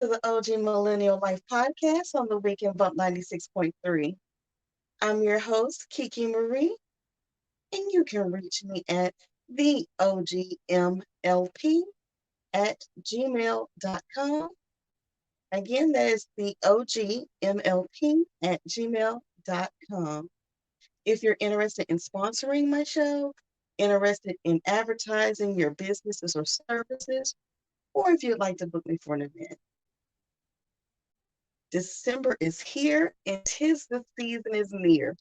to the OG Millennial Life Podcast on the Weekend Bump 96.3. I'm your host, Kiki Marie, and you can reach me at the OGMLP at gmail.com. Again, that is the OGMLP at gmail.com. If you're interested in sponsoring my show, interested in advertising your businesses or services, or if you'd like to book me for an event, December is here and 'tis the season is near.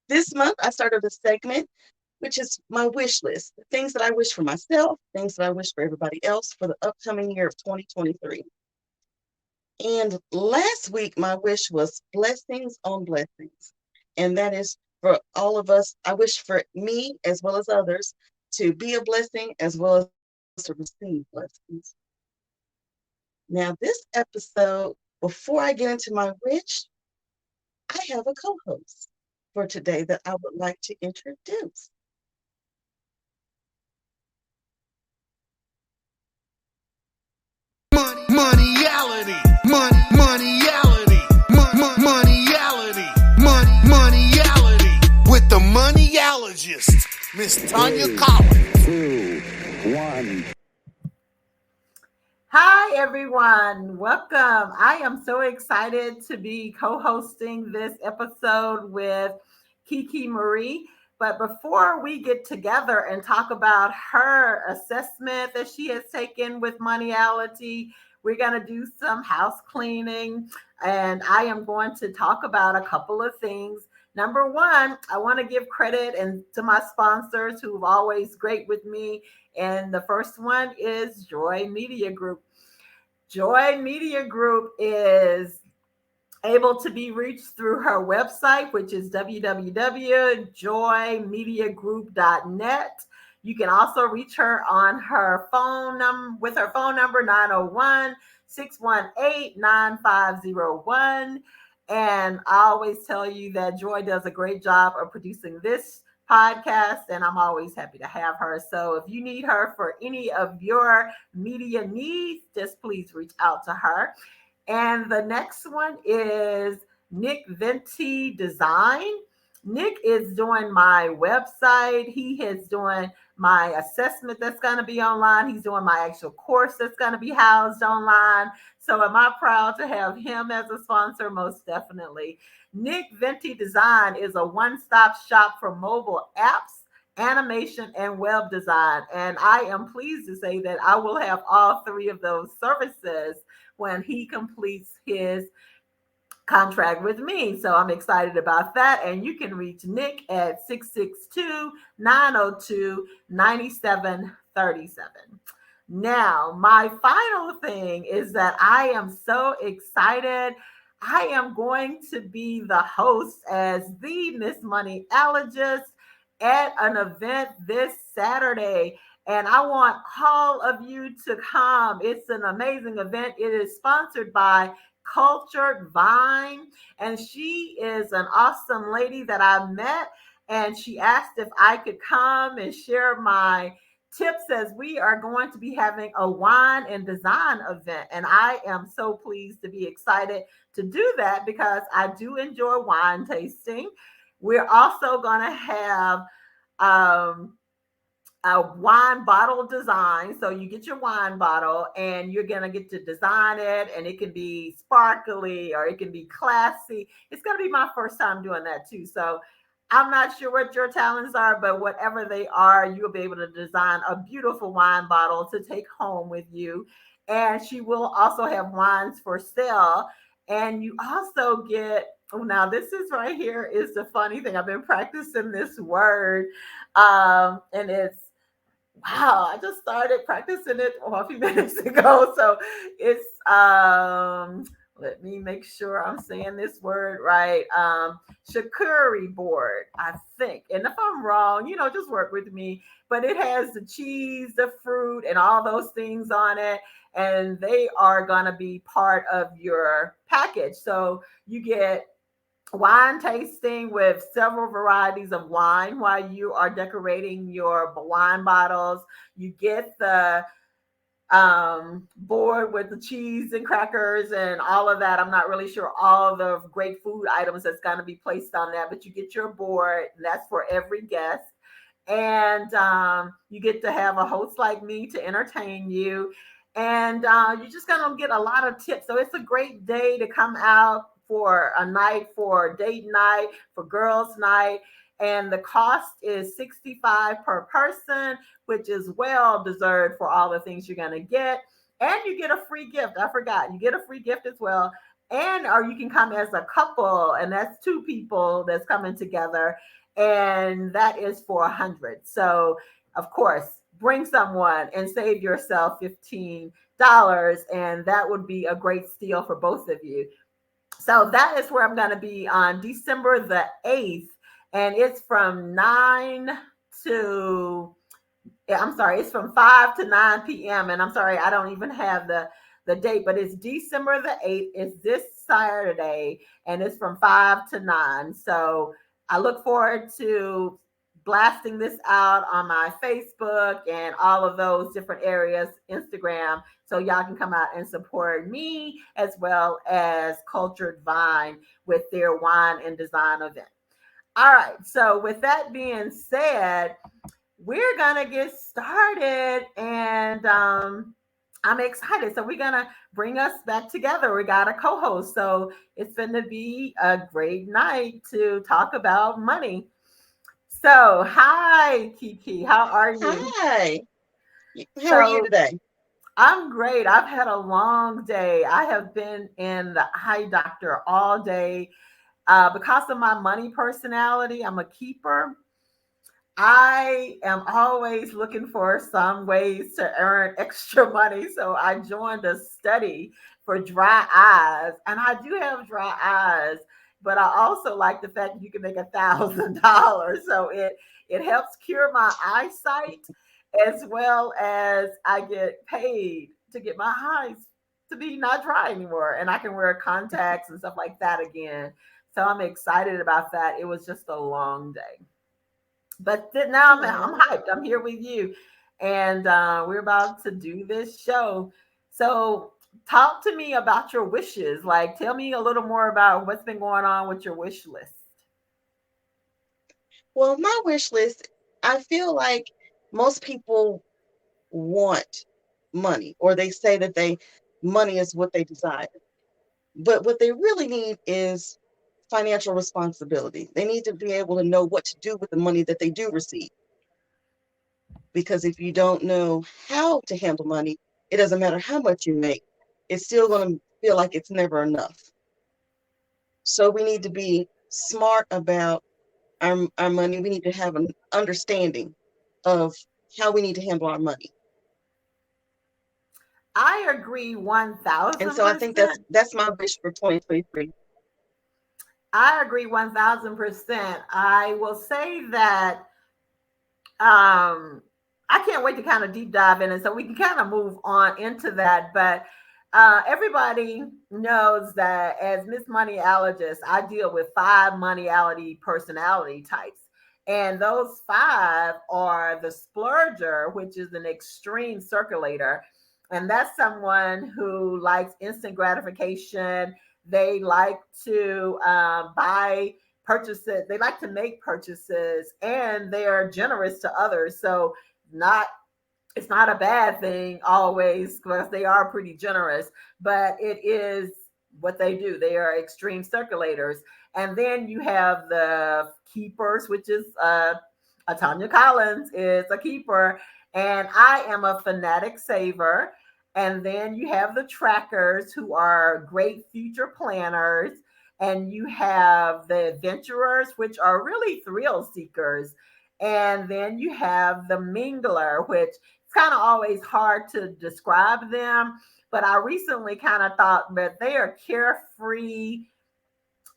This month, I started a segment, which is my wish list, the things that I wish for myself, things that I wish for everybody else for the upcoming year of 2023. And last week, my wish was blessings on blessings. And that is for all of us. I wish for me, as well as others, to be a blessing as well as to receive blessings. Now, this episode, before I get into my wish, I have a co-host for today that I would like to introduce. Moneyality, Moneyality, with the Moneyalogist, Miss Tonya Collins. 2, 1. Hi, everyone. Welcome. I am so excited to be co-hosting this episode with Kiki Marie. But before we get together and talk about her assessment that she has taken with Moneyality, we're going to do some house cleaning. And I am going to talk about a couple of things. Number one, I want to give credit to my sponsors who've always great with me. And the first one is Joy Media Group. Joy Media Group is able to be reached through her website, which is www.joymediagroup.net. You can also reach her on her phone number with her phone number 901-618-9501. And I always tell you that Joy does a great job of producing this podcast, and I'm always happy to have her. So if you need her for any of your media needs, just please reach out to her. And the next one is Nick Venti Design. Nick is doing my website. He is doing my assessment that's going to be online. He's doing my actual course that's going to be housed online. So am I proud to have him as a sponsor? Most definitely. Nick Venti Design is a one-stop shop for mobile apps, animation, and web design. And I am pleased to say that I will have all three of those services when he completes his contract with me. So I'm excited about that. And you can reach Nick at 662-902-9737. Now, my final thing is that I am so excited. I am going to be the host as the Miss Moneyalogist at an event this Saturday. And I want all of you to come. It's an amazing event. It is sponsored by Cultured Vine. And she is an awesome lady that I met. And she asked if I could come and share my tips as we are going to be having a wine and design event. And I am so pleased to be excited to do that because I do enjoy wine tasting. We're also going to have a wine bottle design. So you get your wine bottle and you're going to get to design it, and it can be sparkly or it can be classy. It's going to be my first time doing that too. So I'm not sure what your talents are, but whatever they are, you'll be able to design a beautiful wine bottle to take home with you. And she will also have wines for sale. And you also get, oh, now this is right here is the funny thing. I've been practicing this word. And it's, wow, I just started practicing it a few minutes ago. So it's, let me make sure I'm saying this word right. Charcuterie board, I think. And if I'm wrong, just work with me. But it has the cheese, the fruit, and all those things on it. And they are going to be part of your package. So you get wine tasting with several varieties of wine while you are decorating your wine bottles. You get the board with the cheese and crackers and all of that. I'm not really sure all the great food items that's going to be placed on that, but you get your board. That's for every guest. And you get to have a host like me to entertain you. And you're just going to get a lot of tips. So it's a great day to come out for a night, for date night, for girls' night. And the cost is $65 per person, which is well deserved for all the things you're going to get. And you get a free gift. I forgot. You get a free gift as well. And or you can come as a couple, and that's two people that's coming together. And that is for 100. So, of course, bring someone and save yourself $15. And that would be a great steal for both of you. So that is where I'm going to be on December the 8th. And it's from 9 to, I'm sorry, it's from 5 to 9 p.m. And I'm sorry, I don't even have the date, but it's December the 8th. It's this Saturday, and it's from 5 to 9. So I look forward to blasting this out on my Facebook and all of those different areas, Instagram, so y'all can come out and support me as well as Cultured Vine with their wine and design event. All right. So with that being said, we're going to get started, and I'm excited. So we're going to bring us back together. We got a co-host. So it's going to be a great night to talk about money. So hi, Kiki. How are you? Hi. How are you today? I'm great. I've had a long day. I have been in the eye doctor all day. Because of my money personality, I'm a keeper. I am always looking for some ways to earn extra money. So I joined a study for dry eyes, and I do have dry eyes, but I also like the fact that you can make $1,000. So it helps cure my eyesight, as well as I get paid to get my eyes to be not dry anymore, and I can wear contacts and stuff like that again. So I'm excited about that. It was just a long day. But now I'm hyped. I'm here with you. And we're about to do this show. So talk to me about your wishes. Like, tell me a little more about what's been going on with your wish list. Well, my wish list, I feel like most people want money, or they say that money is what they desire. But what they really need is financial responsibility. They need to be able to know what to do with the money that they do receive. Because if you don't know how to handle money, it doesn't matter how much you make, it's still going to feel like it's never enough. So we need to be smart about our money. We need to have an understanding of how we need to handle our money. I agree 1,000%. And so I think that's my wish for 2023. I agree 1,000%. I will say that I can't wait to kind of deep dive in it so we can kind of move on into that. But everybody knows that as Miss Moneyalogist, I deal with 5 Moneyality personality types. And those 5 are the Splurger, which is an extreme circulator. And that's someone who likes instant gratification. They like to buy purchases. They like to make purchases, and they are generous to others. So it's not a bad thing always, because they are pretty generous, but it is what they do. They are extreme circulators. And then you have the keepers, which is Tonya Collins is a keeper, and I am a fanatic saver. And then you have the trackers, who are great future planners. And you have the adventurers, which are really thrill seekers. And then you have the Mingler, which it's kind of always hard to describe them. But I recently kind of thought that they are carefree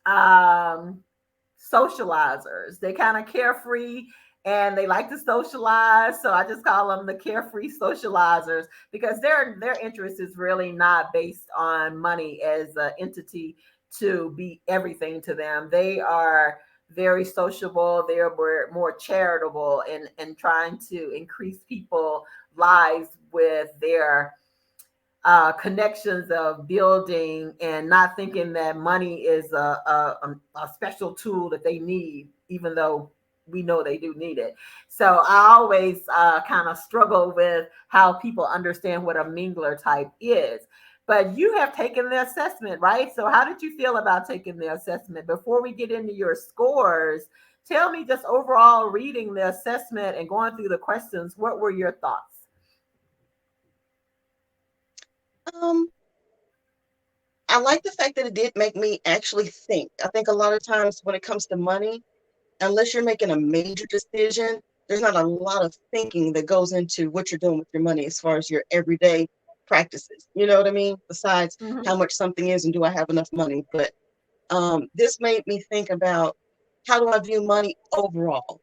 socializers. They kind of carefree, and they like to socialize. So I just call them the carefree socializers, because their interest is really not based on money as an entity to be everything to them. They are very sociable. They are more charitable and trying to increase people's lives with their connections of building and not thinking that money is a special tool that they need, even though we know they do need it. So I always kind of struggle with how people understand what a mingler type is. But you have taken the assessment, right? So how did you feel about taking the assessment? Before we get into your scores, tell me just overall reading the assessment and going through the questions, what were your thoughts? Um, I like the fact that it did make me actually think. I think a lot of times when it comes to money, unless you're making a major decision, there's not a lot of thinking that goes into what you're doing with your money as far as your everyday practices. You know what I mean? Besides Mm-hmm. how much something is and do I have enough money? But this made me think about how do I view money overall?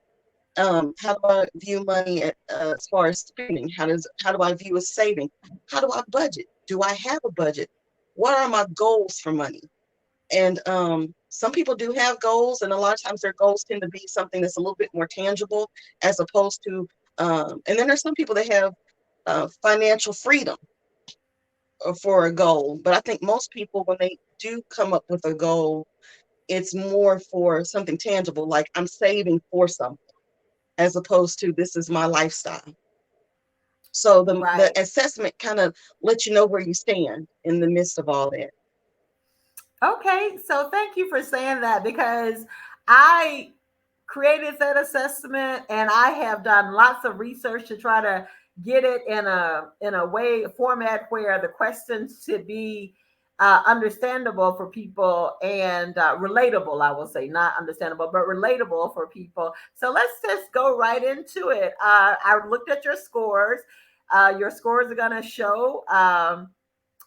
How do I view money as far as spending? How do I view a saving? How do I budget? Do I have a budget? What are my goals for money? And some people do have goals, and a lot of times their goals tend to be something that's a little bit more tangible, as opposed to. And then there's some people that have financial freedom for a goal. But I think most people, when they do come up with a goal, it's more for something tangible, like I'm saving for something, as opposed to this is my lifestyle. So the Right. assessment kind of lets you know where you stand in the midst of all that. Okay, so thank you for saying that because I created that assessment and I have done lots of research to try to get it in a way format where the questions should be understandable for people and relatable. I will say not understandable, but relatable for people. So let's just go right into it. I looked at your scores. Your scores are going to show.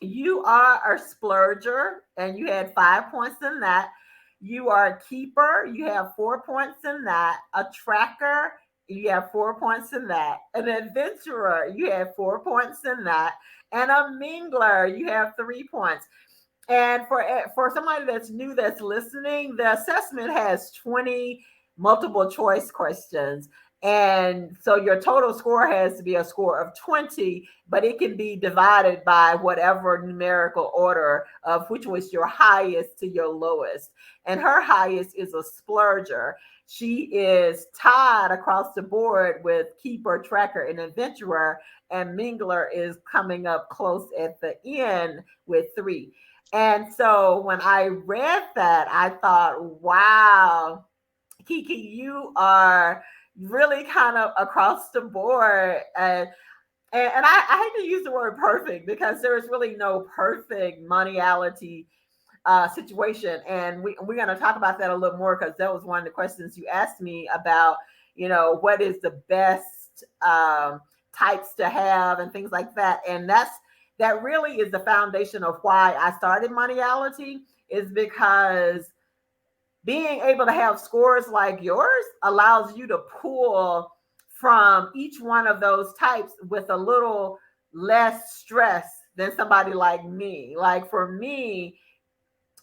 You are a splurger and you had 5 points in that. You are a keeper, you have 4 points in that. A tracker, you have 4 points in that. An adventurer, you have 4 points in that. And a mingler, you have 3 points. And for somebody that's new that's listening, the assessment has 20 multiple choice questions. And so your total score has to be a score of 20, but it can be divided by whatever numerical order of which was your highest to your lowest. And her highest is a splurger. She is tied across the board with keeper, tracker, and adventurer. And mingler is coming up close at the end with 3. And so when I read that, I thought, wow, Kiki, you are really kind of across the board. And I hate to use the word perfect because there is really no perfect moneyality situation. And we're going to talk about that a little more because that was one of the questions you asked me about, what is the best types to have and things like that. And that really is the foundation of why I started Moneyality, is because being able to have scores like yours allows you to pull from each one of those types with a little less stress than somebody like me. Like for me,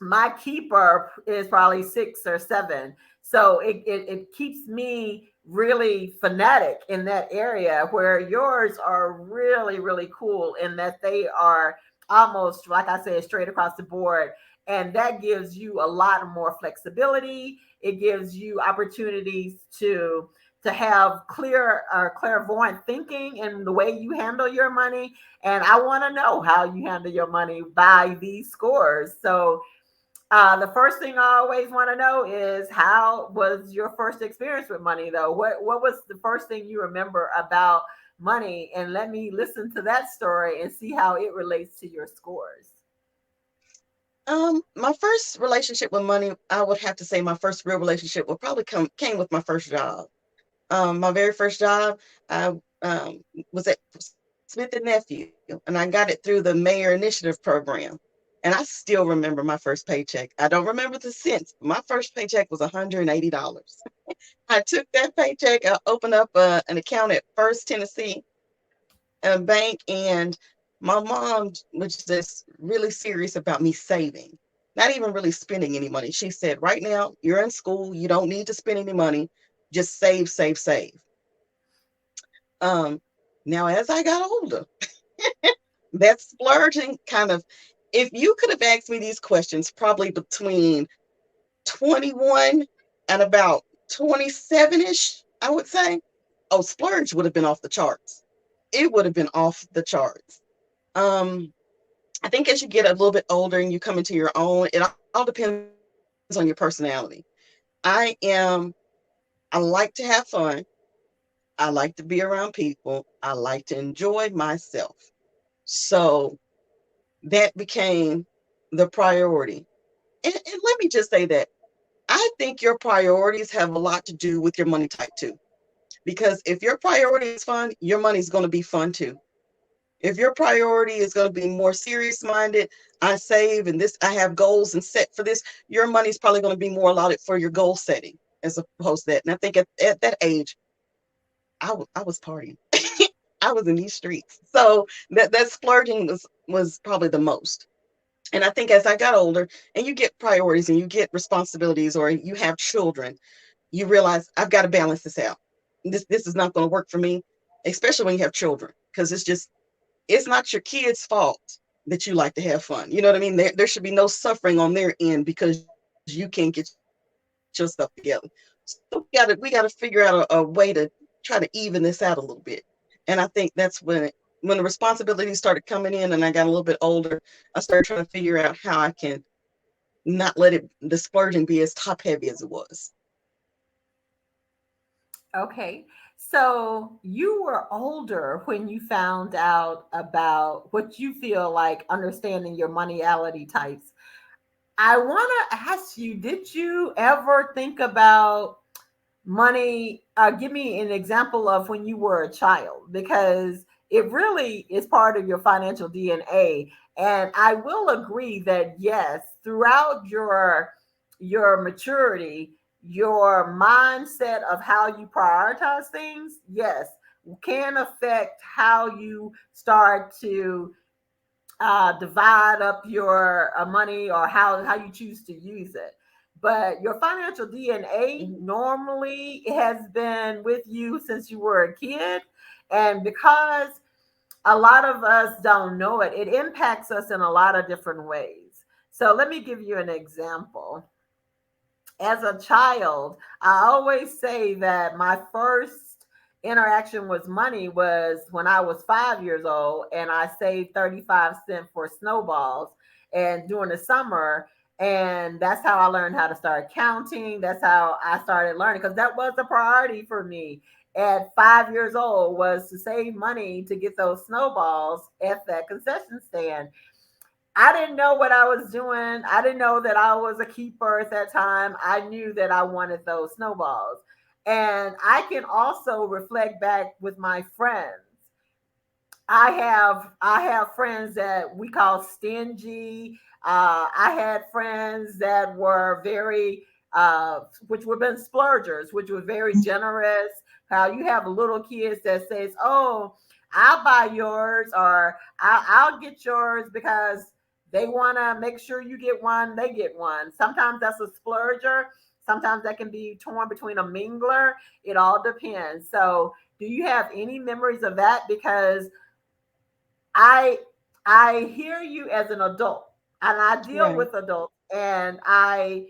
my keeper is probably 6 or 7. So it keeps me really fanatic in that area, where yours are really, really cool in that they are almost, like I said, straight across the board. And that gives you a lot more flexibility. It gives you opportunities to have clear clairvoyant thinking in the way you handle your money. And I want to know how you handle your money by these scores. So the first thing I always want to know is, how was your first experience with money, though? What was the first thing you remember about money? And let me listen to that story and see how it relates to your scores. My first relationship with money, I would have to say my first real relationship will probably came with my first job. My very first job, I was at Smith and Nephew, and I got it through the Mayor Initiative program. And I still remember my first paycheck. I don't remember the cents. But my first paycheck was $180. I took that paycheck, I opened up an account at First Tennessee Bank, and my mom was just really serious about me saving, not even really spending any money. She said, right now, you're in school, you don't need to spend any money, just save, save, save. Um, Now, as I got older, That splurging kind of, if you could have asked me these questions probably between 21 and about 27-ish, I would say, oh, splurge would have been off the charts. It would have been off the charts. Um, I think as you get a little bit older and you come into your own, it all depends on your personality. I am, I like to have fun. I like to be around people. I like to enjoy myself. So that became the priority. And let me just say that I think your priorities have a lot to do with your money type too. Because if your priority is fun, your money's going to be fun too. If your priority is going to be more serious minded, I save and this, I have goals and set for this, your money's probably going to be more allotted for your goal setting as opposed to that. And I think at that age, I was partying. I was in these streets. So that splurging was probably the most. And I think as I got older and you get priorities and you get responsibilities or you have children, you realize I've got to balance this out. This is not going to work for me, especially when you have children, because it's not your kids' fault that you like to have fun. You know what I mean? There should be no suffering on their end because you can't get your stuff together. So we gotta figure out a way to try to even this out a little bit. And I think that's when the responsibilities started coming in and I got a little bit older, I started trying to figure out how I can not let the splurging be as top heavy as it was. Okay. So you were older when you found out about what you feel like understanding your moneyality types. I want to ask you, did you ever think about money? Give me an example of when you were a child, because it really is part of your financial DNA. And I will agree that yes, throughout your maturity, your mindset of how you prioritize things, yes, can affect how you start to divide up your money, or how you choose to use it. But your financial DNA Mhm. normally has been with you since you were a kid. And because a lot of us don't know it, it impacts us in a lot of different ways. So let me give you an example. As a child, I always say that my first interaction with money was when I was 5 years old and I saved 35 cents for snowballs and during the summer. And that's how I learned how to start counting. That's how I started learning, because that was a priority for me at 5 years old, was to save money to get those snowballs at that concession stand. I didn't know what I was doing. I didn't know that I was a keeper at that time. I knew that I wanted those snowballs. And I can also reflect back with my friends. I have friends that we call stingy. I had friends that were very which were been splurgers, which were very generous. How you have little kids that says, "Oh, I'll buy yours," or I'll get yours because they want to make sure you get one, they get one. Sometimes that's a splurger. Sometimes that can be torn between a mingler. It all depends. So, do you have any memories of that? Because I I hear you as an adult, and I deal Right. with adults, and I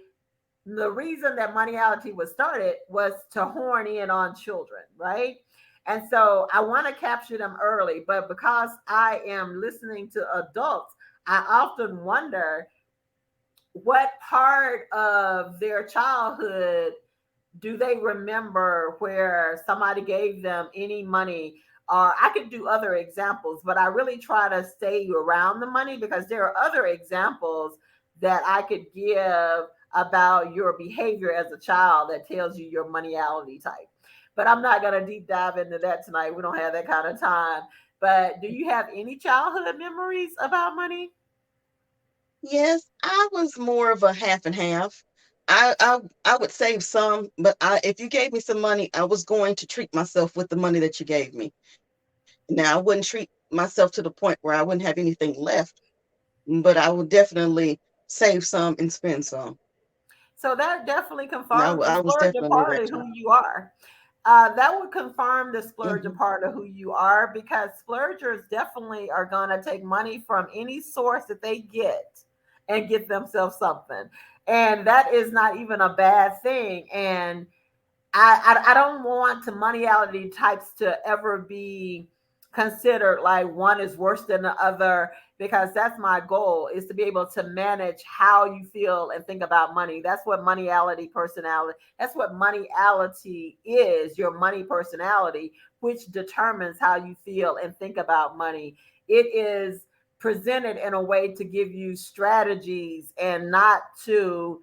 the reason that Moneyality was started was to horn in on children, right? And so I want to capture them early, but because I am listening to adults, I often wonder what part of their childhood do they remember where somebody gave them any money? Or I could do other examples, but I really try to stay around the money because there are other examples that I could give about your behavior as a child that tells you your moneyality type. But I'm not going to deep dive into that tonight. We don't have that kind of time. But do you have any childhood memories about money? Yes, I was more of a half and half. I would save some, but if you gave me some money, I was going to treat myself with the money that you gave me. Now, I wouldn't treat myself to the point where I wouldn't have anything left, but I would definitely save some and spend some. So that definitely And confirms the I was splurger definitely part that of child. who you are. That would confirm the splurger Hmm. part of who you are, because splurgers definitely are going to take money from any source that they get and get themselves something. And that is not even a bad thing. And I don't want to moneyality types to ever be considered like one is worse than the other, because that's my goal, is to be able to manage how you feel and think about money. That's what moneyality personality, that's what moneyality is, your money personality, which determines how you feel and think about money. It is presented in a way to give you strategies and not to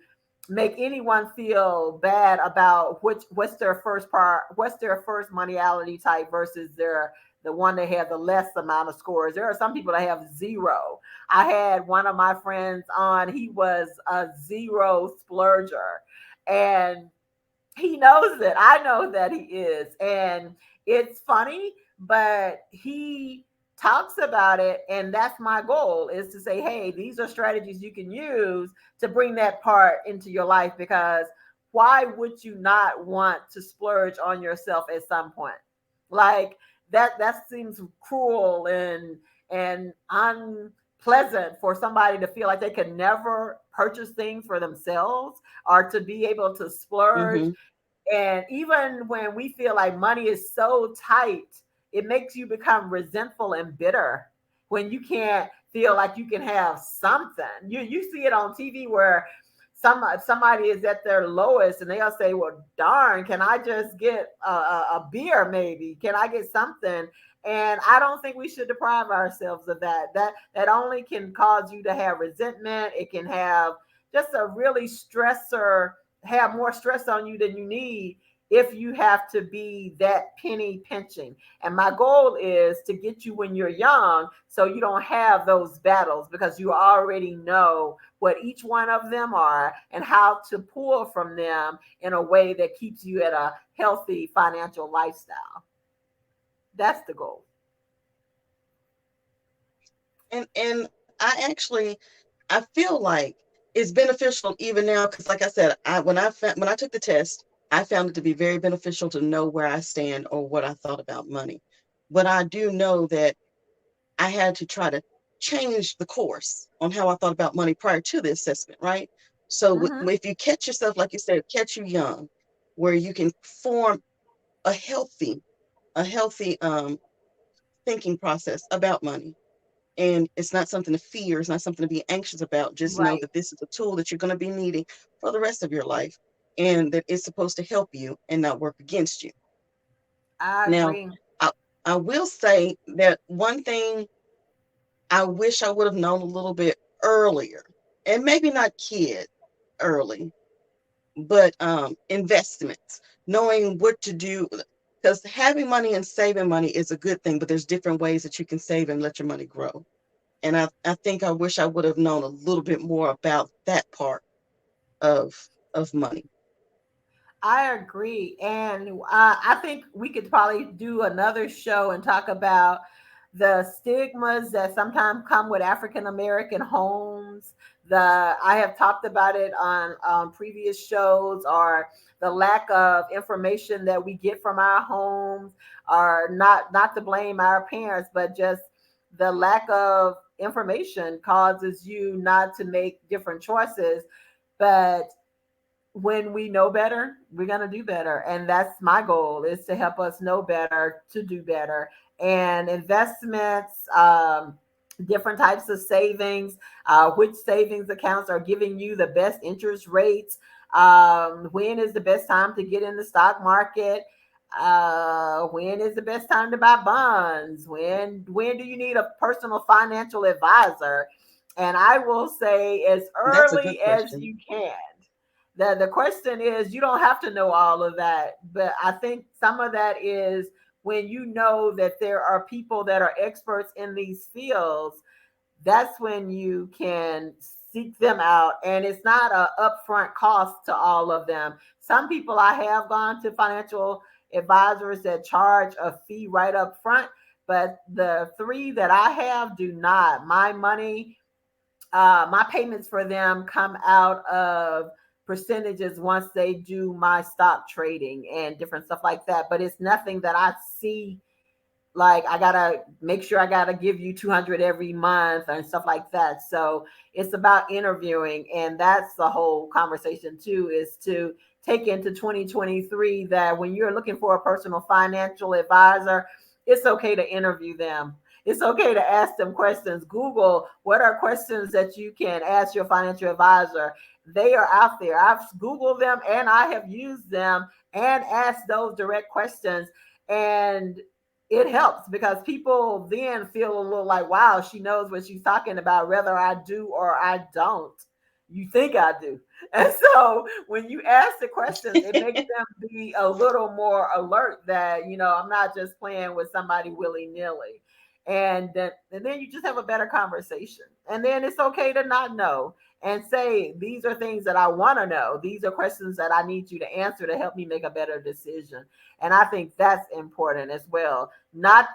make anyone feel bad about what's their first part, what's their first moneyality type versus their the one that had the less amount of scores. There are some people that have zero. I had one of my friends on, he was a zero splurger, and he knows it. I know that he is. And it's funny, but he talks about it. And that's my goal, is to say, hey, these are strategies you can use to bring that part into your life, because why would you not want to splurge on yourself at some point? Like that seems cruel and unpleasant for somebody to feel like they can never purchase things for themselves or to be able to splurge. Hmm. And even when we feel like money is so tight, it makes you become resentful and bitter when you can't feel like you can have something. You see it on TV where somebody is at their lowest and they'll say, "Well, darn, can I just get a beer? Maybe can I get something?" And I don't think we should deprive ourselves of that. That only can cause you to have resentment. It can have just a really stressor, have more stress on you than you need if you have to be that penny pinching. And my goal is to get you when you're young so you don't have those battles, because you already know what each one of them are and how to pull from them in a way that keeps you at a healthy financial lifestyle. That's the goal. And I actually, I feel like it's beneficial even now, because like I said, when I took the test, I found it to be very beneficial to know where I stand or what I thought about money. But I do know that I had to try to change the course on how I thought about money prior to the assessment, right? So Mm-hmm. if you catch yourself, like you said, catch you young, where you can form a healthy, a healthy thinking process about money. And it's not something to fear. It's not something to be anxious about. Just know Right. that this is a tool that you're going to be needing for the rest of your life, and that it's supposed to help you and not work against you. I Now, agree. I, I will say that one thing I wish I would have known a little bit earlier, and maybe not kid early, but investments, knowing what to do. Because having money and saving money is a good thing, but there's different ways that you can save and let your money grow. And I think I wish I would have known a little bit more about that part of of money. I agree. And I think we could probably do another show and talk about the stigmas that sometimes come with African American homes. I have talked about it on previous shows, or the lack of information that we get from our homes, or not to blame our parents, but just the lack of information causes you not to make different choices. But when we know better, we're going to do better. And that's my goal, is to help us know better to do better. And investments, different types of savings, which savings accounts are giving you the best interest rates, when is the best time to get in the stock market, when is the best time to buy bonds, when do you need a personal financial advisor. And I will say, as That's a good early as question. you can. The question is, you don't have to know all of that, but I think some of that is when you know that there are people that are experts in these fields. That's when you can seek them out, and it's not a upfront cost to all of them. Some people, I have gone to financial advisors that charge a fee right up front, but the three that I have do not. My payments for them come out of percentages once they do my stock trading and different stuff like that. But it's nothing that I see like I gotta make sure I gotta give you 200 every month and stuff like that. So it's about interviewing, and that's the whole conversation too, is to take into 2023 that when you're looking for a personal financial advisor, it's okay to interview them. It's okay to ask them questions. Google what are questions that you can ask your financial advisor. They are out there. I've Googled them and I have used them and asked those direct questions. And it helps because people then feel a little like, wow, she knows what she's talking about, whether I do or I don't. You think I do. And so when you ask the questions, it makes them be a little more alert that, I'm not just playing with somebody willy-nilly. And then you just have a better conversation. And then it's okay to not know and say, these are things that I want to know. These are questions that I need you to answer to help me make a better decision. And I think that's important as well. Not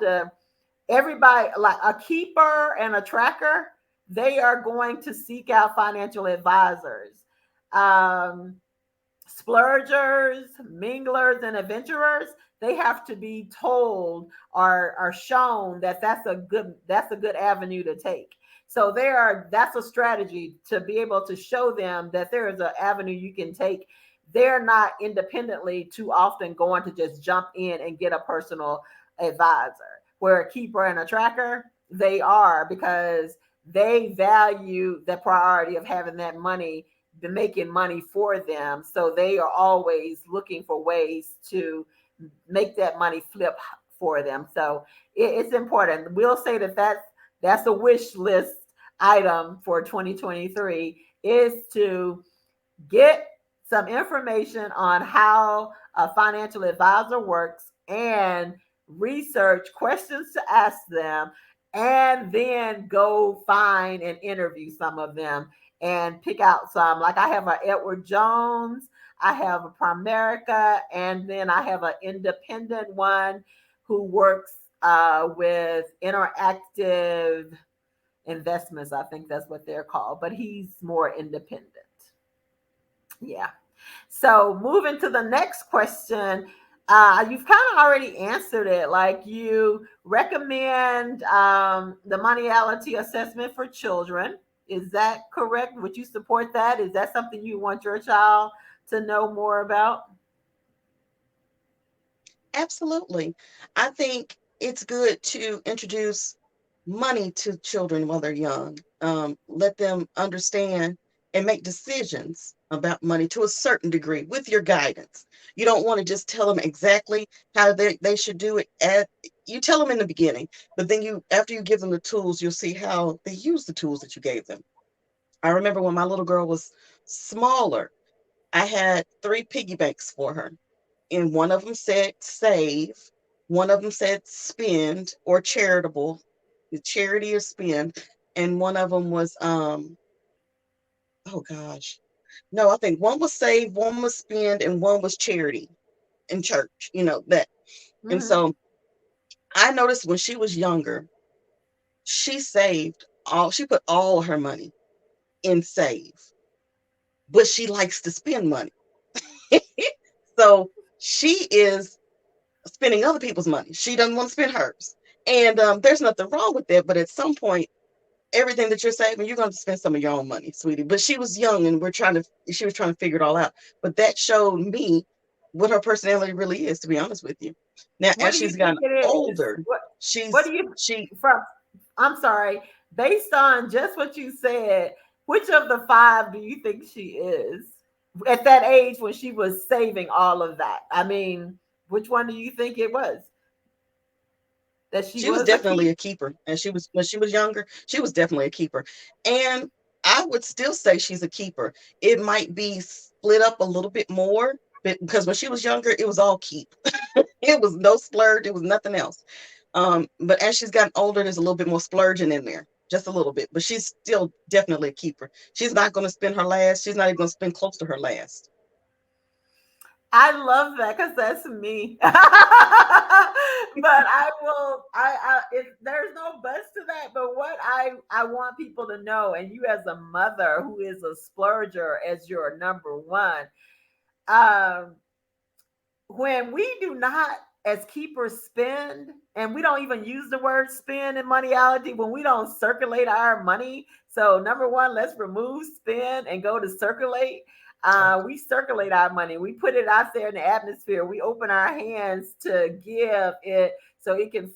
everybody, like a keeper and a tracker, they are going to seek out financial advisors. Splurgers, minglers, and adventurers, they have to be told or are shown that that's a good avenue to take. So that's a strategy to be able to show them that there is an avenue you can take. They're not independently too often going to just jump in and get a personal advisor. Where a keeper and a tracker, they are, because they value the priority of having that money, making money for them. So they are always looking for ways to make that money flip for them. So it's important. We'll say that's a wish list item for 2023, is to get some information on how a financial advisor works and research questions to ask them, and then go find and interview some of them and pick out some. Like I have a Edward Jones, I have a Primerica, and then I have an independent one who works with interactive investments. I think that's what they're called, but he's more independent. Yeah. So moving to the next question, you've kind of already answered it. Like, you recommend the Moneyality assessment for children. Is that correct? Would you support that? Is that something you want your child to know more about? Absolutely. I think it's good to introduce money to children while they're young. Let them understand and make decisions about money to a certain degree with your guidance. You don't want to just tell them exactly how they should do it. You tell them in the beginning, but then after you give them the tools, you'll see how they use the tools that you gave them. I remember when my little girl was smaller, I had 3 piggy banks for her, and one of them said save, one of them said spend or charitable, charity or spend, and one of them was oh gosh, no, I think one was save, one was spend, and one was charity in church, that. And Mm-hmm. so I noticed when she was younger, she she put all her money in save, but she likes to spend money. So she is spending other people's money. She doesn't want to spend hers. And there's nothing wrong with that. But at some point, everything that you're saving, you're going to spend some of your own money, sweetie. But she was young, and she was trying to figure it all out. But that showed me what her personality really is, to be honest with you. Now, What as do you she's think gotten it is? older, What do you she from? I'm sorry. Based on just what you said, which of the 5 do you think she is at that age when she was saving all of that? I mean, which one do you think it was that she She was was a definitely keep? a keeper. And she was, when she was younger, she was definitely a keeper. And I would still say she's a keeper. It might be split up a little bit more, but because when she was younger, it was all keep. It was no splurge, it was nothing else. But as she's gotten older, there's a little bit more splurging in there. Just a little bit. But she's still definitely a keeper. She's not going to spend her last. She's not even going to spend close to her last. I love that because that's me. But I will. If there's no buts to that, but what I want people to know, and you as a mother who is a splurger as your number one, um, when we do not as keepers spend, and we don't even use the word spend in moneyality, when we don't circulate our money. So number one, let's remove spend and go to circulate. We circulate our money, we put it out there in the atmosphere, we open our hands to give it so it can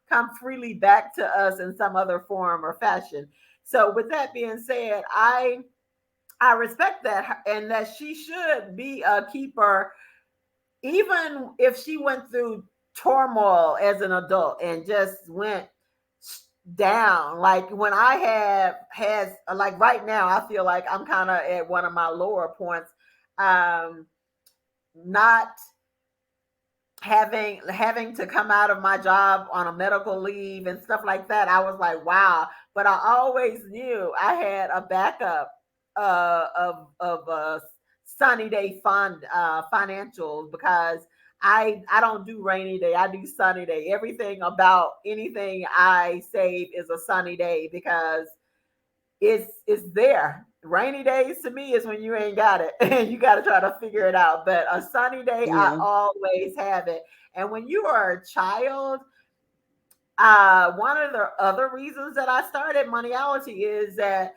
come freely back to us in some other form or fashion. So with that being said, I respect that, and that she should be a keeper even if she went through turmoil as an adult and just went down. Like when I have has like right now, I feel like I'm kind of at one of my lower points. Um, not having to come out of my job on a medical leave and stuff like that. I was like, wow. But I always knew I had a backup of sunny day fund financials, because I don't do rainy day. I do sunny day. Everything about anything I save is a sunny day, because it's there. Rainy days to me is when you ain't got it and you got to try to figure it out. But a sunny day, I Yeah. always have it. And when you are a child, one of the other reasons that I started Moneyality is that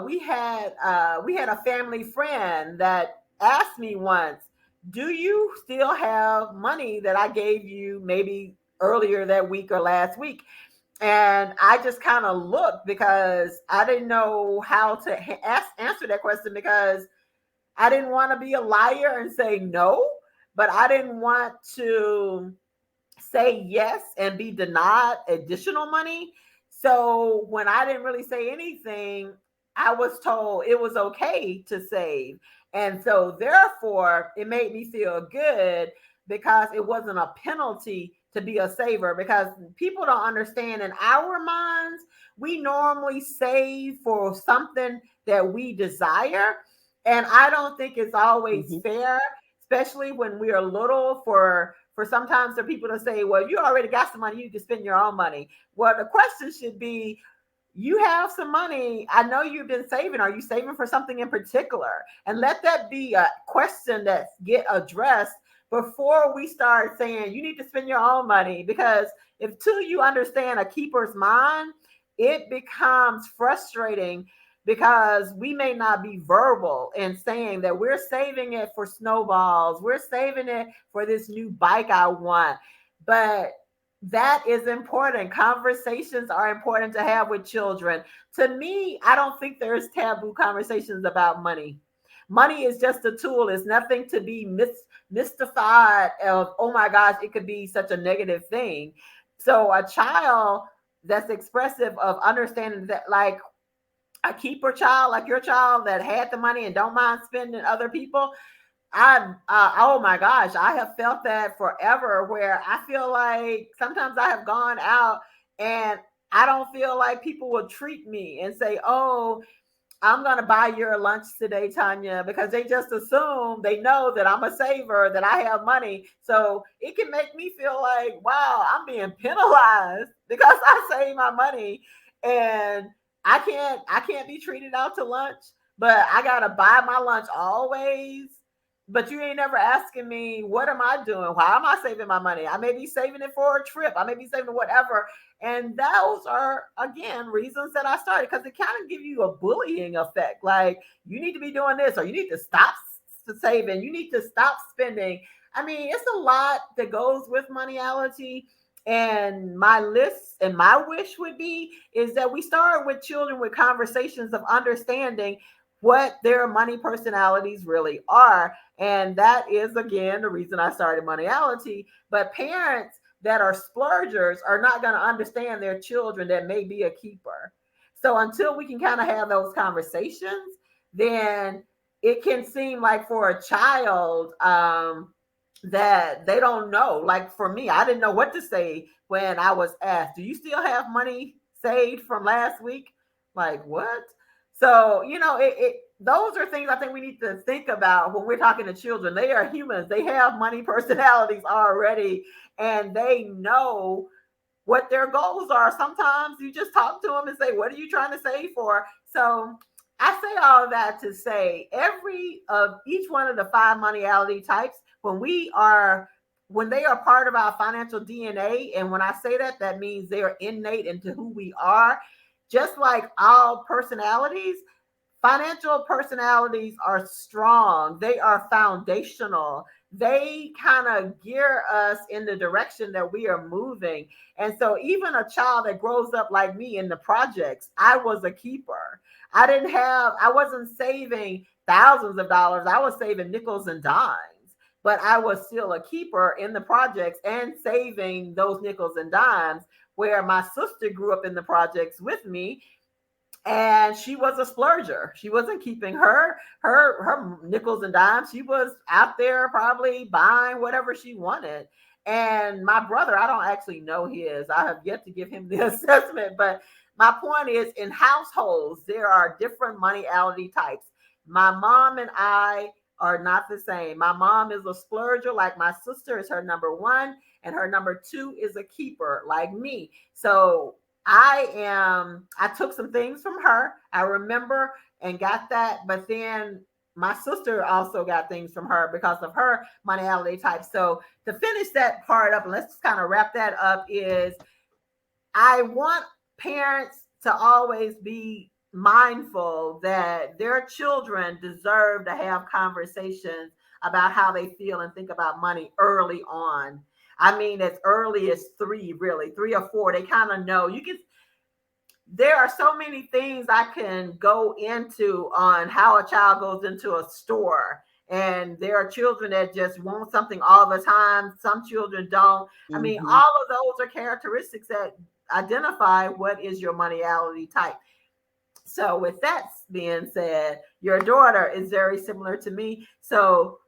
we had a family friend that asked me once, "Do you still have money that I gave you maybe earlier that week or last week?" And I just kind of looked because I didn't know how to answer that question, because I didn't want to be a liar and say no, but I didn't want to say yes and be denied additional money. So when I didn't really say anything, I was told it was okay to save. And so therefore, it made me feel good because it wasn't a penalty to be a saver, because people don't understand, in our minds, we normally save for something that we desire. And I don't think it's always Hmm. fair, especially when we are little, for sometimes there are people to say, well, you already got some money, you can spend your own money. Well, the question should be, you have some money. I know you've been saving. Are you saving for something in particular? And let that be a question that get addressed before we start saying you need to spend your own money. Because if till you understand a keeper's mind, it becomes frustrating, because we may not be verbal in saying that we're saving it for snowballs, we're saving it for this new bike I want. But that is important. Conversations are important to have with children. To me, I don't think there's taboo conversations about money. Money is just a tool. It's nothing to be mystified of, oh my gosh, it could be such a negative thing. So a child that's expressive of understanding that, like a keeper child, like your child that had the money and don't mind spending other people, oh my gosh, I have felt that forever, where I feel like sometimes I have gone out and I don't feel like people will treat me and say, oh, I'm going to buy your lunch today, Tonya, because they just assume, they know that I'm a saver, that I have money. So it can make me feel like, wow, I'm being penalized because I save my money, and I can't be treated out to lunch, but I got to buy my lunch always. But you ain't never asking me, what am I doing? Why am I saving my money? I may be saving it for a trip. I may be saving whatever. And those are, again, reasons that I started, because it kind of give you a bullying effect. Like, you need to be doing this, or you need to stop saving. You need to stop spending. I mean, it's a lot that goes with moneyality. And my list and my wish would be is that we start with children with conversations of understanding what their money personalities really are. And that is, again, the reason I started Moneyality. But parents that are splurgers are not going to understand their children that may be a keeper. So until we can kind of have those conversations, then it can seem like for a child that they don't know. Like for me, I didn't know what to say when I was asked, do you still have money saved from last week? Like, what? So, those are things I think we need to think about when we're talking to children. They are humans. They have money personalities already, and they know what their goals are. Sometimes you just talk to them and say, what are you trying to save for? So I say all of that to say each one of the 5 moneyality types, when they are part of our financial DNA, and when I say that, that means they are innate into who we are. Just like all personalities, financial personalities are strong. They are foundational. They kind of gear us in the direction that we are moving. And so even a child that grows up like me in the projects, I was a keeper. I wasn't saving thousands of dollars. I was saving nickels and dimes, but I was still a keeper in the projects and saving those nickels and dimes, where my sister grew up in the projects with me, and she was a splurger. She wasn't keeping her nickels and dimes. She was out there probably buying whatever she wanted. And my brother, I don't actually know his. I have yet to give him the assessment. But my point is, in households, there are different moneyality types. My mom and I are not the same. My mom is a splurger, like my sister is her number 1, and her number 2 is a keeper, like me. So I took some things from her. I remember and got that, but then my sister also got things from her because of her moneyality type. So to finish that part up, and let's just kind of wrap that up, is I want parents to always be mindful that their children deserve to have conversations about how they feel and think about money early on. I mean, as early as 3, really 3 or 4, they kind of know. There are so many things I can go into on how a child goes into a store. And there are children that just want something all the time. Some children don't. I mean, all of those are characteristics that identify what is your moneyality type. So with that being said, your daughter is very similar to me. So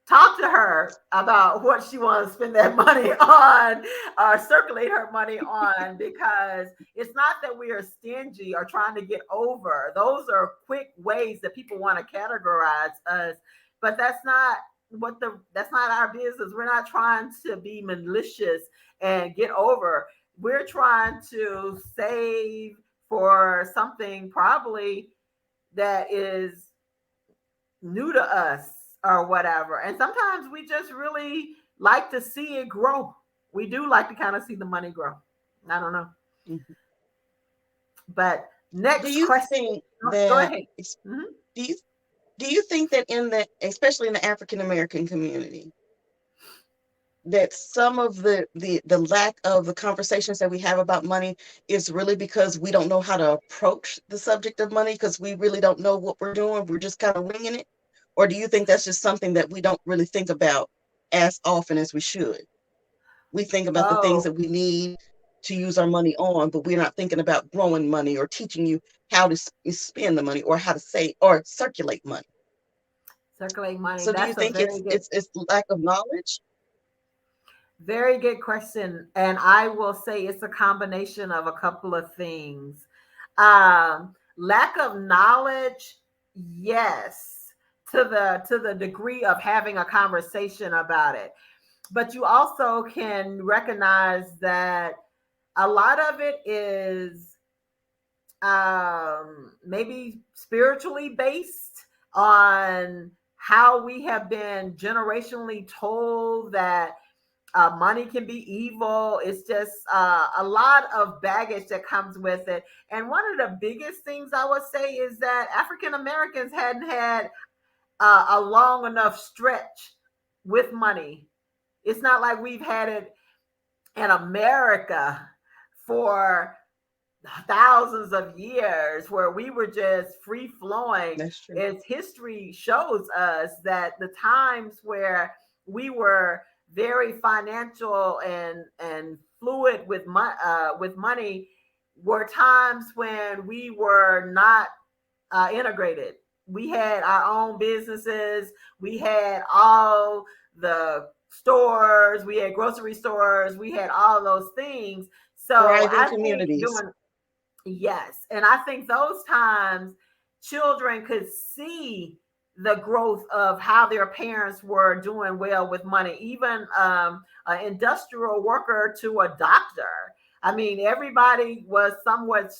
talk to her about what she wants to spend that money on, or circulate her money on, because it's not that we are stingy or trying to get over. Those are quick ways that people want to categorize us, but that's not our business. We're not trying to be malicious and get over. We're trying to save for something probably that is new to us or whatever. And sometimes we just really like to see it grow. We do like to kind of see the money grow. I don't know. Mm-hmm. But next question. Go ahead. Do you think that especially in the African American community, that some of the lack of the conversations that we have about money is really because we don't know how to approach the subject of money, because we really don't know what we're doing? We're just kind of winging it. Or do you think that's just something that we don't really think about as often as we should? We think about the things that we need to use our money on, but we're not thinking about growing money or teaching you how to spend the money or how to save or circulate money. Circulate money. So do you think it's lack of knowledge? Very good question. And I will say it's a combination of a couple of things. Lack of knowledge, yes, to the degree of having a conversation about it. But you also can recognize that a lot of it is maybe spiritually based on how we have been generationally told that money can be evil. It's just a lot of baggage that comes with it. And one of the biggest things I would say is that African Americans hadn't had a long enough stretch with money. It's not like we've had it in America for thousands of years where we were just free flowing. As history shows us that the times where we were very financial and fluid with money were times when we were not integrated. We had our own businesses. We had all the stores. We had grocery stores. We had all those things. So thriving communities. Yes. And I think those times children could see the growth of how their parents were doing well with money, even an industrial worker to a doctor. I mean, everybody was somewhat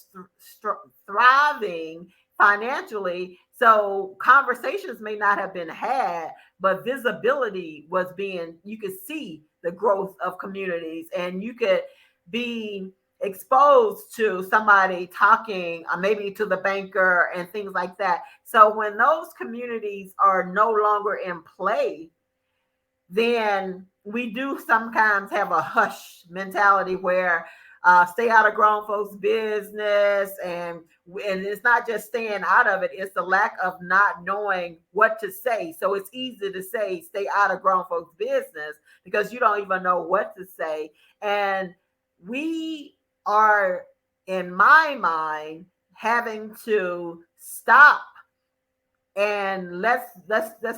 thriving financially. So conversations may not have been had, but visibility was being, you could see the growth of communities, and you could be exposed to somebody talking maybe to the banker and things like that. So when those communities are no longer in play, then we do sometimes have a hush mentality where stay out of grown folks' business, and it's not just staying out of it, it's the lack of not knowing what to say. So it's easy to say stay out of grown folks' business because you don't even know what to say. And we are, in my mind, having to stop and let's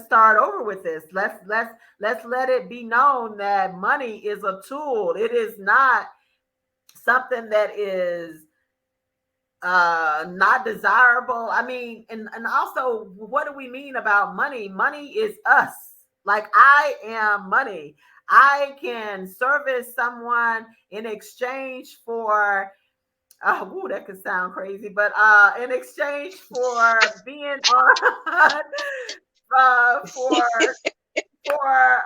start over with this. Let's let it be known that money is a tool. It is not something that is not desirable. I mean, and also, what do we mean about money? Money is us. Like, I am money. I can service someone in exchange for that could sound crazy, but in exchange for being on for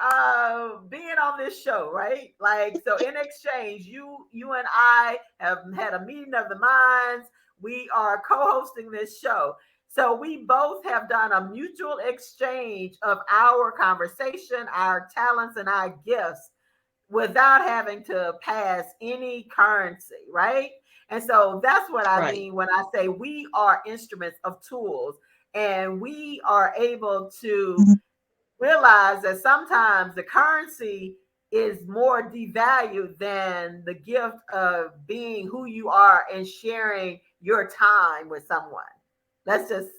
being on this show, right? Like, so in exchange, you and I have had a meeting of the minds. We are co-hosting this show. So we both have done a mutual exchange of our conversation, our talents, and our gifts without having to pass any currency, right? And so that's what I mean when I say we are instruments of tools, and we are able to realize that sometimes the currency is more devalued than the gift of being who you are and sharing your time with someone. Let's just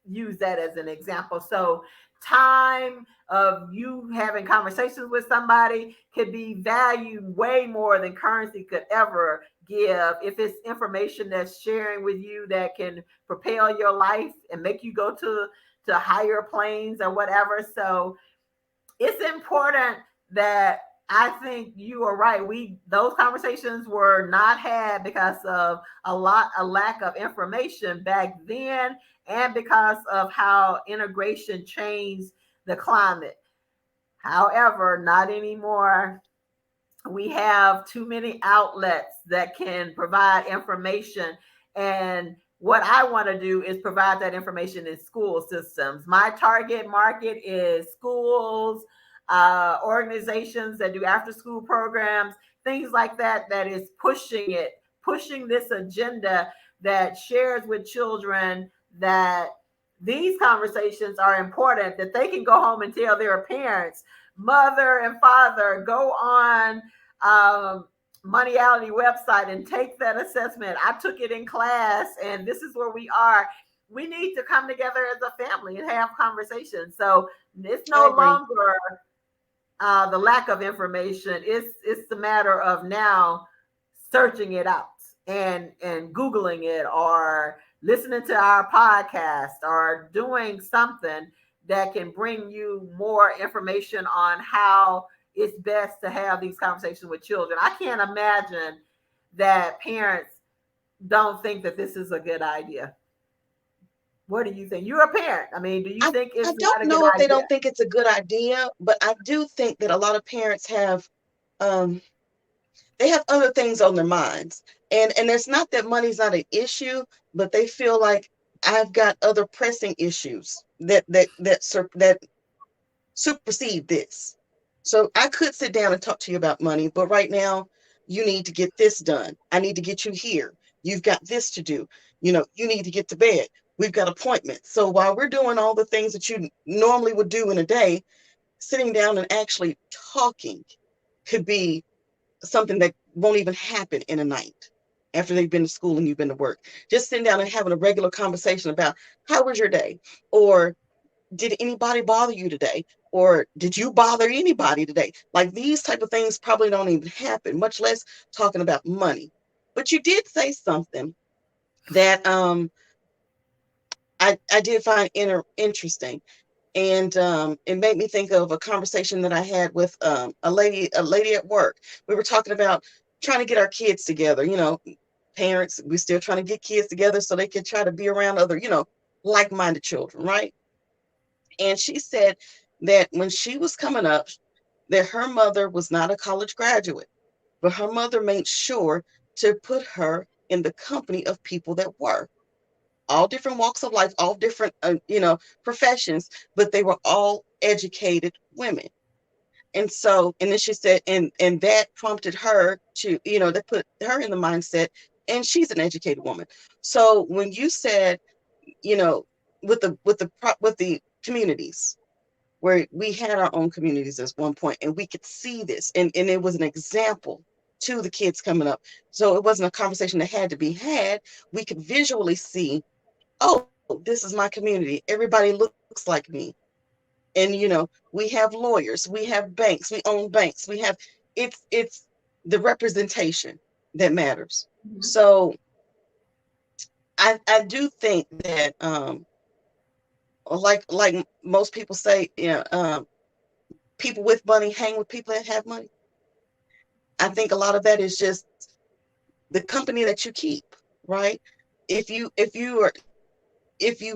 use that as an example. So time of you having conversations with somebody could be valued way more than currency could ever give, if it's information that's sharing with you that can propel your life and make you go to higher planes or whatever. So it's important that, I think you are right. Those conversations were not had because of a lack of information back then, and because of how integration changed the climate. However, not anymore. We have too many outlets that can provide information, and what I want to do is provide that information in school systems. My target market is schools, organizations that do after school programs, things like that, that is pushing this agenda that shares with children that these conversations are important, that they can go home and tell their parents. Mother and father, go on Moneyality website and take that assessment. I took it in class, and this is where we are. We need to come together as a family and have conversations. So it's no longer the lack of information. It's the matter of now searching it out and Googling it, or listening to our podcast, or doing something that can bring you more information on how it's best to have these conversations with children. I can't imagine that parents don't think that this is a good idea. What do you think? You're a parent. I mean, do you think it's not a good idea? I don't know if they don't think it's a good idea, but I do think that a lot of parents have they have other things on their minds. And it's not that money's not an issue, but they feel like I've got other pressing issues that supersede this. So I could sit down and talk to you about money, but right now you need to get this done. I need to get you here. You've got this to do. You need to get to bed. We've got appointments. So while we're doing all the things that you normally would do in a day, sitting down and actually talking could be something that won't even happen in a night after they've been to school and you've been to work. Just sitting down and having a regular conversation about how was your day, or did anybody bother you today, or did you bother anybody today? Like, these type of things probably don't even happen, much less talking about money. But you did say something that I did find interesting. And it made me think of a conversation that I had with a lady at work. We were talking about trying to get our kids together. Parents, we're still trying to get kids together so they can try to be around other, like-minded children, right? And she said that when she was coming up, that her mother was not a college graduate, but her mother made sure to put her in the company of people that were all different walks of life, all different, professions, but they were all educated women. And then she said, and that prompted her to, that put her in the mindset, and she's an educated woman. So when you said, you know, with the communities, where we had our own communities at one point, and we could see this, and it was an example to the kids coming up. So it wasn't a conversation that had to be had. We could visually see, oh, this is my community. Everybody looks like me. And we have lawyers, we have banks, we own banks, we have it's the representation that matters. Mhm. So I do think that like most people say, people with money hang with people that have money. I think a lot of that is just the company that you keep, right? If you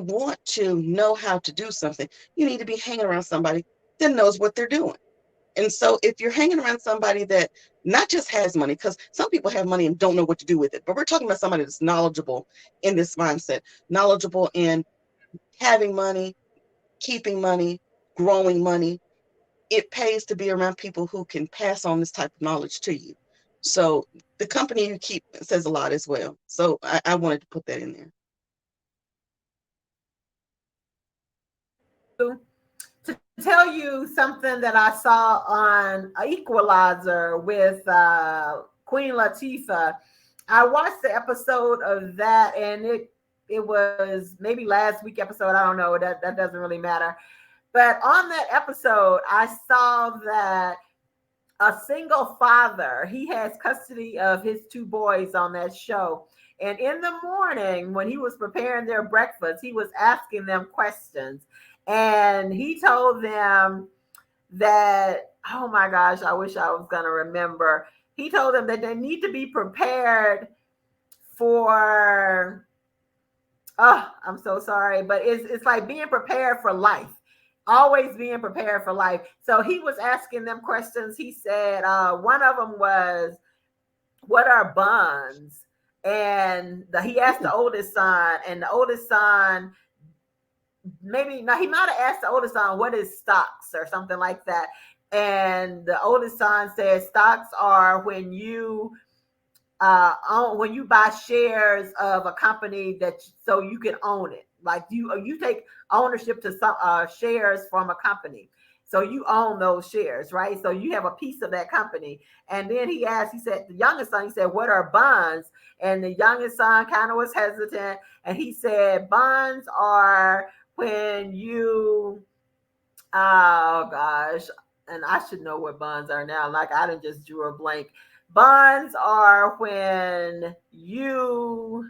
want to know how to do something, you need to be hanging around somebody that knows what they're doing. And so if you're hanging around somebody that not just has money, because some people have money and don't know what to do with it, but we're talking about somebody that's knowledgeable in this mindset, knowledgeable in having money, keeping money, growing money. It pays to be around people who can pass on this type of knowledge to you. So the company you keep says a lot as well. So I wanted to put that in there. To tell you something that I saw on Equalizer with Queen Latifah. I watched the episode of that, and it was maybe last week episode. I don't know. That doesn't really matter. But on that episode, I saw that a single father, he has custody of his two boys on that show. And in the morning, when he was preparing their breakfast, he was asking them questions. And he told them that, oh my gosh, I wish I was going to remember. He told them that they need to be prepared for, oh, I'm so sorry, but it's like being prepared for life. Always being prepared for life. So he was asking them questions. He said, one of them was, what are bonds? And he asked the oldest son, and the oldest son, maybe now he might have asked the oldest son, what is stocks or something like that. And the oldest son said, stocks are when you buy shares of a company so you can own it. Like you take ownership to some shares from a company. So you own those shares, right? So you have a piece of that company. And then he said, the youngest son, he said, what are bonds? And the youngest son kind of was hesitant. And he said, bonds are when you, oh gosh, and I should know what bonds are now. Like I didn't just drew a blank. Bonds are when you,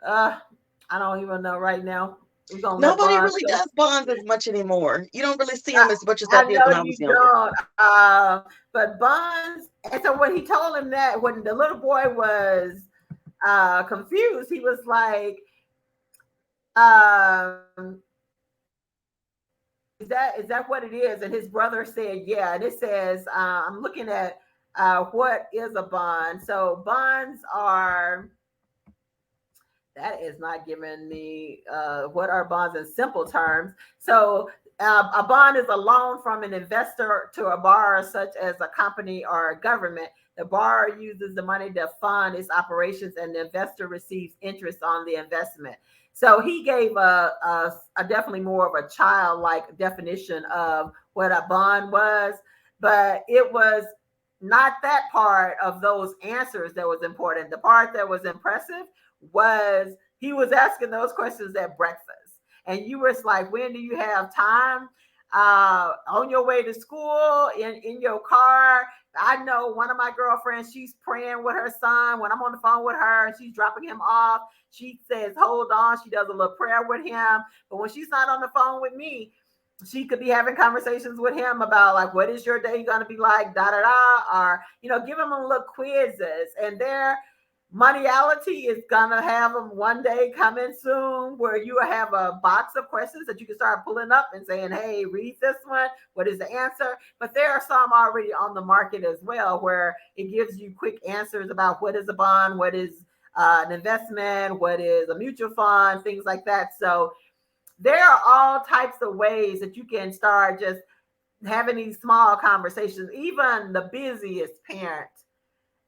I don't even know right now. We're gonna let Nobody bonds really go. does bonds as much anymore. You don't really see them as much as I I did when know I you was younger. don't. But bonds, and so when he told him that, when the little boy was confused, he was like, um, is that what it is? And his brother said, yeah. And it says, I'm looking at what is a bond. So bonds are, that is not giving me what are bonds in simple terms. So a bond is a loan from an investor to a borrower, such as a company or a government. The borrower uses the money to fund its operations, and the investor receives interest on the investment. So he gave a definitely more of a childlike definition of what a bond was, but it was not that part of those answers that was important. The part that was impressive was he was asking those questions at breakfast, and you were like, when do you have time, on your way to school, in your car, I know one of my girlfriends, she's praying with her son. When I'm on the phone with her and she's dropping him off, she says, hold on. She does a little prayer with him. But when she's not on the phone with me, she could be having conversations with him about like, what is your day going to be like, da da da, or, give him a little quizzes. And their Moneyality is going to have them one day coming soon where you have a box of questions that you can start pulling up and saying, hey, read this one. What is the answer? But there are some already on the market as well where it gives you quick answers about what is a bond, what is an investment, what is a mutual fund, things like that. So there are all types of ways that you can start just having these small conversations. Even the busiest parent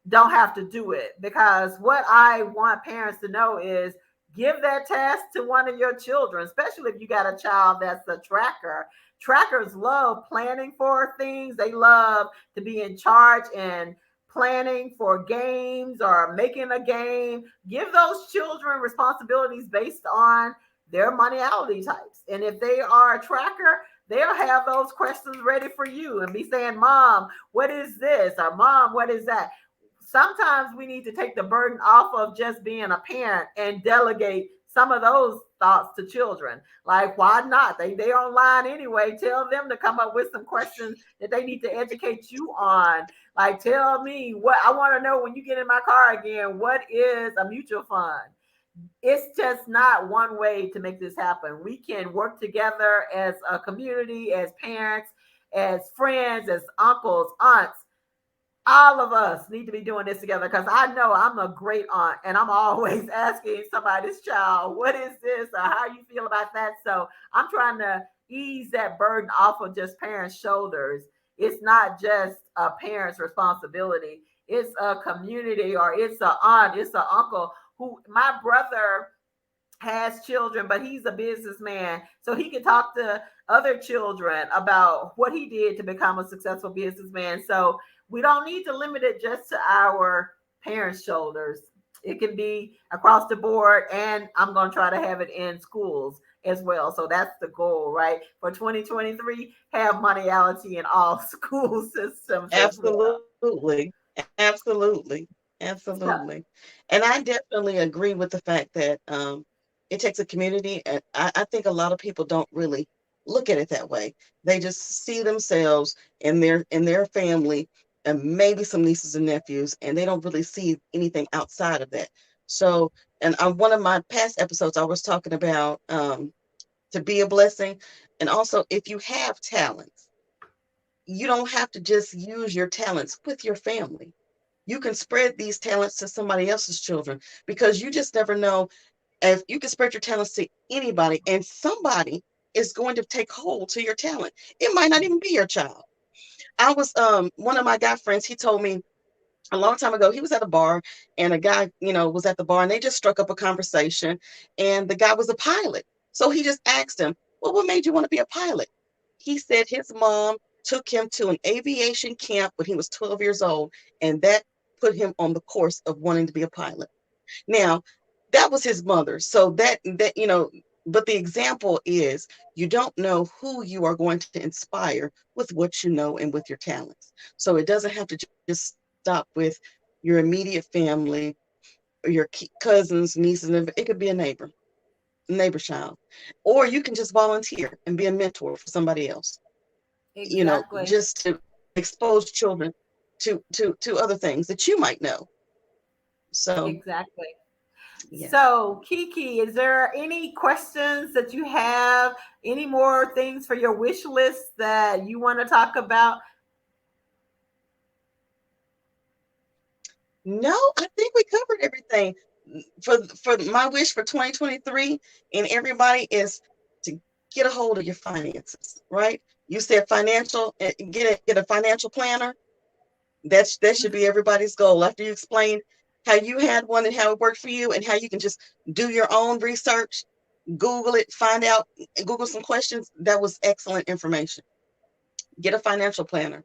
don't have to do it, because what I want parents to know is give that task to one of your children, especially if you got a child that's a tracker. Trackers love planning for things. They love to be in charge and planning for games or making a game. Give those children responsibilities based on their Moneyality types. And if they are a tracker, they'll have those questions ready for you and be saying, Mom, what is this? Or Mom, what is that? Sometimes we need to take the burden off of just being a parent and delegate some of those thoughts to children. Like, why not? They're online anyway. Tell them to come up with some questions that they need to educate you on. Like, tell me what I want to know when you get in my car again. What is a mutual fund? It's just not one way to make this happen. We can work together as a community, as parents, as friends, as uncles, aunts. All of us need to be doing this together, because I know I'm a great aunt and I'm always asking somebody's child, what is this? Or how you feel about that? So I'm trying to ease that burden off of just parents' shoulders. It's not just a parent's responsibility. It's a community, or it's an aunt, it's an uncle. Who, my brother has children, but he's a businessman. So he can talk to other children about what he did to become a successful businessman. So we don't need to limit it just to our parents' shoulders. It can be across the board, and I'm going to try to have it in schools as well. So that's the goal, right? For 2023, have Moneyality in all school systems. Absolutely. Absolutely. Absolutely. And I definitely agree with the fact that it takes a community. And I think a lot of people don't really look at it that way. They just see themselves in their family and maybe some nieces and nephews, and they don't really see anything outside of that. So, and on one of my past episodes, I was talking about to be a blessing. And also, if you have talents, you don't have to just use your talents with your family. You can spread these talents to somebody else's children, because you just never know. If you can spread your talents to anybody, and somebody is going to take hold to your talent. It might not even be your child. I was one of my guy friends, he told me a long time ago, he was at a bar, and a guy, was at the bar, and they just struck up a conversation, and the guy was a pilot. So he just asked him, well, what made you want to be a pilot? He said his mom took him to an aviation camp when he was 12 years old, and that put him on the course of wanting to be a pilot. Now, that was his mother. So but the example is, you don't know who you are going to inspire with what you know and with your talents. So it doesn't have to just stop with your immediate family or your cousins, nieces, and it could be a neighbor child, or you can just volunteer and be a mentor for somebody else. Exactly. Just to expose children to other things that you might know. So exactly. yeah. So, Kiki, is there any questions that you have? Any more things for your wish list that you want to talk about? No, I think we covered everything. For my wish for 2023 and everybody is to get a hold of your finances, right? You said financial, get a financial planner. That should be everybody's goal. After you explain how you had one and how it worked for you, and how you can just do your own research, Google it, find out, Google some questions. That was excellent information. Get a financial planner.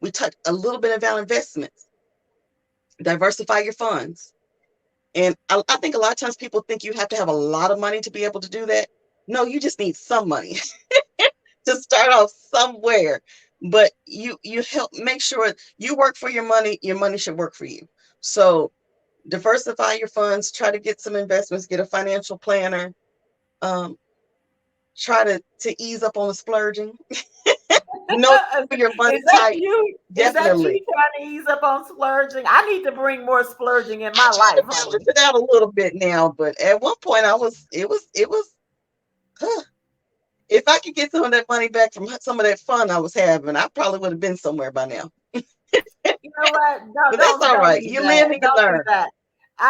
We touched a little bit about investments. Diversify your funds. And I think a lot of times people think you have to have a lot of money to be able to do that. No, you just need some money to start off somewhere. but you help make sure you work for your money should work for you. So diversify your funds, try to get some investments, get a financial planner, um, try to ease up on the splurging. Know your money Is that type, you? Is that definitely. you trying to ease up on splurging? I need to bring more splurging in I my try to life, balance honey. it out a little bit now, but at one point it was huh. If I could get some of that money back from some of that fun I was having, I probably would have been somewhere by now. You know what? No, But that's all don't right. do You that. live and you Don't do learn. that. You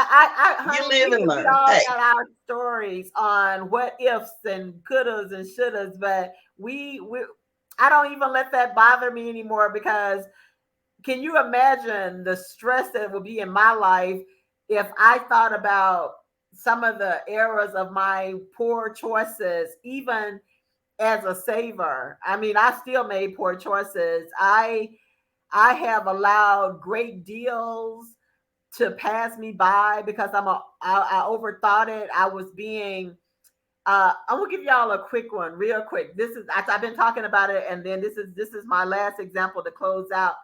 Honey, live and we learn. all Hey, got our stories on what ifs and couldas and shouldas, but we I don't even let that bother me anymore because can you imagine the stress that would be in my life if I thought about some of the eras of my poor choices, even as a saver? I mean, I still made poor choices. I have allowed great deals to pass me by because I overthought it. I was being I'm gonna give y'all a quick one, real quick. This is I've been talking about it, and then this is my last example to close out.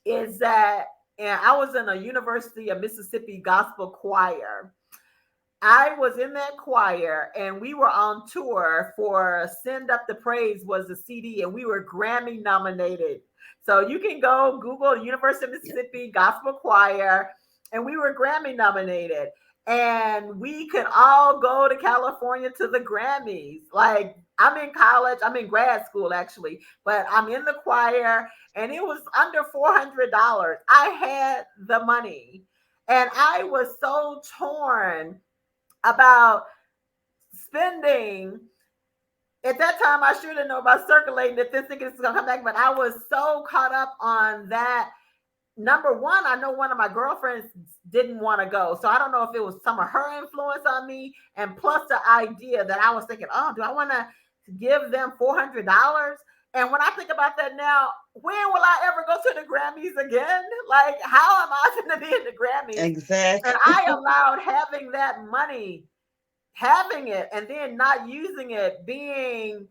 Is that and I was in a University of Mississippi gospel choir. I was in that choir and we were on tour for Send Up the Praise was the CD and we were Grammy nominated. So you can go Google University of yeah, Mississippi Gospel Choir and we were Grammy nominated. And we could all go to California to the Grammys. Like I'm in college, I'm in grad school actually, but I'm in the choir and it was under $400. I had the money and I was so torn about spending. At that time, I should have known about circulating that this thing is going to come back, but I was so caught up on that. Number one, I know one of my girlfriends didn't want to go. So I don't know if it was some of her influence on me. And plus the idea that I was thinking, oh, do I want to give them $400? And when I think about that now, when will I ever go to the Grammys again? Like, how am I going to be in the Grammys? And exactly. I allowed having that money, having it and then not using it, being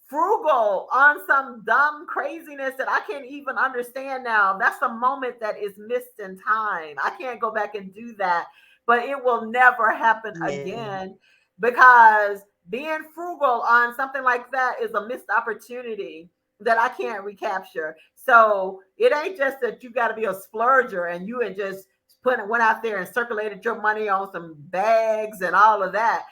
frugal on some dumb craziness that I can't even understand now. That's a moment that is missed in time. I can't go back and do that, but it will never happen Yeah, again because being frugal on something like that is a missed opportunity that I can't recapture. So it ain't just that you got to be a splurger and you and just went out there and circulated your money on some bags and all of that.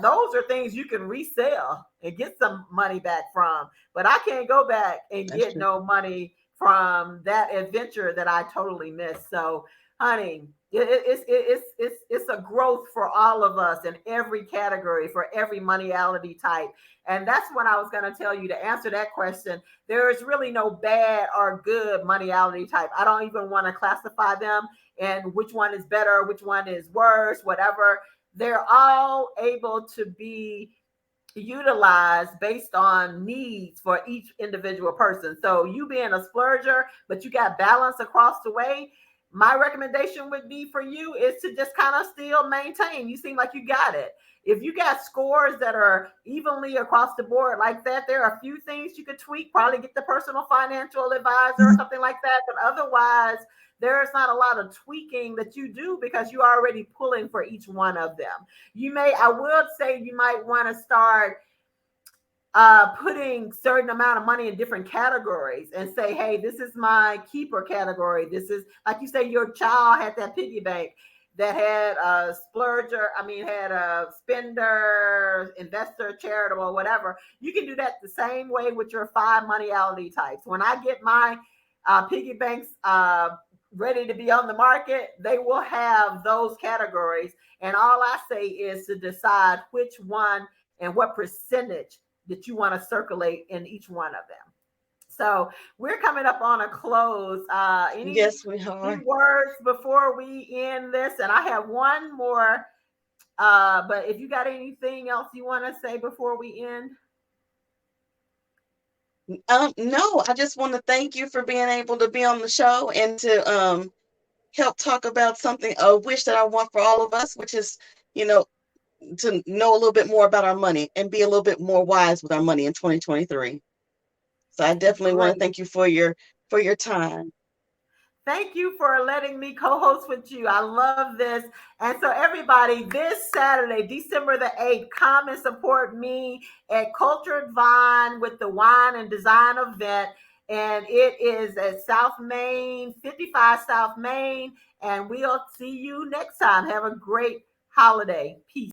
Those are things you can resell and get some money back from. But I can't go back and that's get true. no money from that adventure that I totally missed. So, honey, it's a growth for all of us in every category for every moneyality type. And that's what I was going to tell you to answer that question. There is really no bad or good moneyality type. I don't even want to classify them and which one is better, which one is worse, whatever. They're all able to be utilized based on needs for each individual person. So you being a splurger, but you got balance across the way, my recommendation would be for you is to just kind of still maintain. You seem like you got it. If you got scores that are evenly across the board like that, there are a few things you could tweak, probably get the personal financial advisor or something like that. But otherwise, there's not a lot of tweaking that you do because you're already pulling for each one of them. I would say you might want to start putting certain amount of money in different categories and say, hey, this is my keeper category. This is like you say, your child had that piggy bank that had a splurger, had a spender, investor, charitable, whatever. You can do that the same way with your 5 moneyality types. When I get my piggy banks ready to be on the market, they will have those categories. And all I say is to decide which one and what percentage that you want to circulate in each one of them. So we're coming up on a close. Yes, we Any are. words before we end this? And I have one more. But if you got anything else you want to say before we end, No, I just want to thank you for being able to be on the show and to help talk about something, a wish that I want for all of us, which is, you know, to know a little bit more about our money and be a little bit more wise with our money in 2023. So I definitely want to Great. thank you for your time. Thank you for letting me co-host with you. I love this. And so everybody, this Saturday, December the 8th, come and support me at Cultured Vine with the Wine and Design event. And it is at South Main, 55 South Main. And we'll see you next time. Have a great holiday. Peace.